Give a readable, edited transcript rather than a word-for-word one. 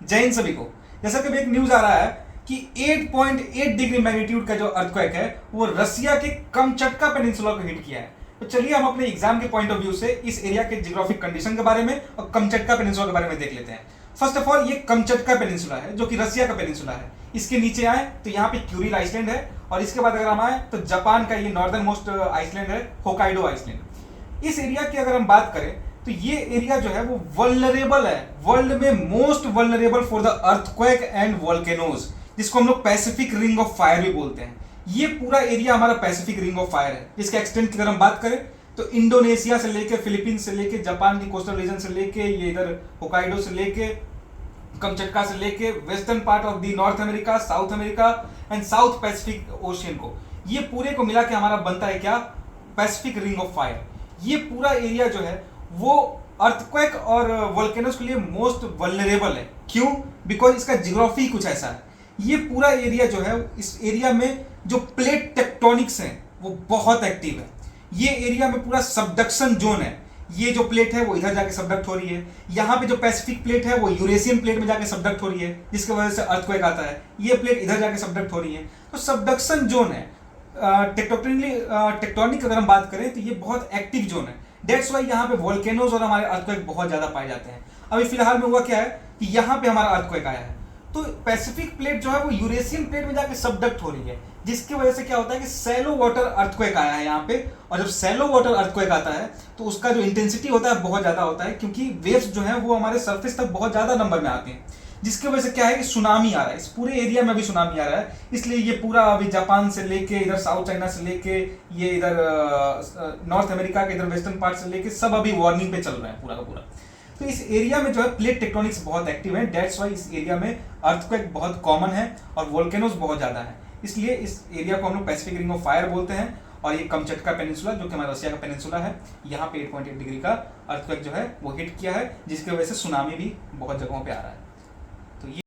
जय हिंद सभी को। जैसा कि एक न्यूज आ रहा है कि 8.8 डिग्री मैग्नीट्यूड का जो अर्थक्वेक है वो रसिया के कमचटका पेनिनसुला को हिट किया है। तो चलिए हम अपने एग्जाम के पॉइंट ऑफ व्यू से इस एरिया के जियोग्राफिक कंडीशन के बारे में और कमचटका पेनिनसुला के बारे में देख लेते हैं। फर्स्ट ऑफ ऑल ये कमचटका पेनिनसुला है जो कि रसिया का पेनिनसुला है। इसके नीचे आए तो यहाँ पे क्यूरिल आइसलैंड है और इसके बाद अगर हम आए तो जापान का ये नॉर्दर्न मोस्ट आइसलैंड है, होकाइडो आइसलैंड। इस एरिया की अगर हम बात करें तो ये एरिया जो है वो वल्नरेबल है, वर्ल्ड में most vulnerable for the earthquake and volcanoes, जिसको हम लोग पैसिफिक रिंग ऑफ फायर भी बोलते हैं। ये पूरा एरिया हमारा पैसिफिक रिंग ऑफ फायर है। इसके एक्सटेंट की अगर हम बात करें तो इंडोनेशिया से लेके फिलीपींस से लेके जापान की कोस्टल रीजन से लेके ये इधर होकाइडो से लेके कमचटका से लेके western part of the north America, south America and south Pacific ocean को, ये पूरे को मिला के हमारा बनता है क्या, पैसिफिक रिंग ऑफ फायर। ये पूरा एरिया जो है वो अर्थक्वेक और वोल्केनोस के लिए मोस्ट वल्नरेबल है। क्यों? बिकॉज इसका जियोग्राफी कुछ ऐसा है। ये पूरा एरिया जो है, इस एरिया में जो प्लेट टेक्टोनिक्स हैं वो बहुत एक्टिव है। ये एरिया में पूरा सबडक्शन जोन है। ये जो प्लेट है वो इधर जाके सबडक्ट हो रही है। यहाँ पे जो पैसिफिक प्लेट है वो यूरेशियन प्लेट में जाके सबडक्ट हो रही है, जिसकी वजह से अर्थक्वेक आता है। ये प्लेट इधर जाके सबडक्ट हो रही है, तो सबडक्शन जोन है। टेक्टोनिक अगर हम बात करें तो ये बहुत एक्टिव जोन है। डेट्स वाई यहाँ पे वोल्केनोज और हमारे अर्थक्वेक बहुत ज्यादा पाए जाते हैं। अभी फिलहाल में हुआ क्या है कि यहाँ पे हमारा अर्थक्वेक आया है तो पैसिफिक प्लेट जो है वो यूरेशियन प्लेट में जाके सबडक्ट हो रही है, जिसकी वजह से क्या होता है कि सैलो वाटर अर्थक्वेक आया है यहाँ पे। और जब सैलो वाटर अर्थक्वेक आता है तो उसका जो इंटेंसिटी होता है बहुत ज्यादा होता है, क्योंकि वेव्स जो है वो हमारे सरफेस तक बहुत ज्यादा नंबर में आते हैं, जिसकी वजह से क्या है कि सुनामी आ रहा है। इस पूरे एरिया में भी सुनामी आ रहा है। इसलिए ये पूरा अभी जापान से लेके इधर साउथ चाइना से लेके ये इधर नॉर्थ अमेरिका के इधर वेस्टर्न पार्ट से लेके सब अभी वार्निंग पे चल रहा है पूरा का पूरा। तो इस एरिया में जो है प्लेट टेक्टोनिक्स बहुत एक्टिव है। डेट्स वाई इस एरिया में अर्थक्वेक बहुत कॉमन है और वोल्केनोज बहुत ज्यादा है। इसलिए इस एरिया को हम लोग पैसिफिक रिंग ऑफ फायर बोलते हैं। और ये कमचटका पेनिनसुला जो कि हमारा रसिया का पेनिनसुला है, यहाँ पे 8.8 डिग्री का अर्थक्वेक जो है वो हिट किया है, जिसकी वजह से सुनामी भी बहुत जगहों पे आ रहा है।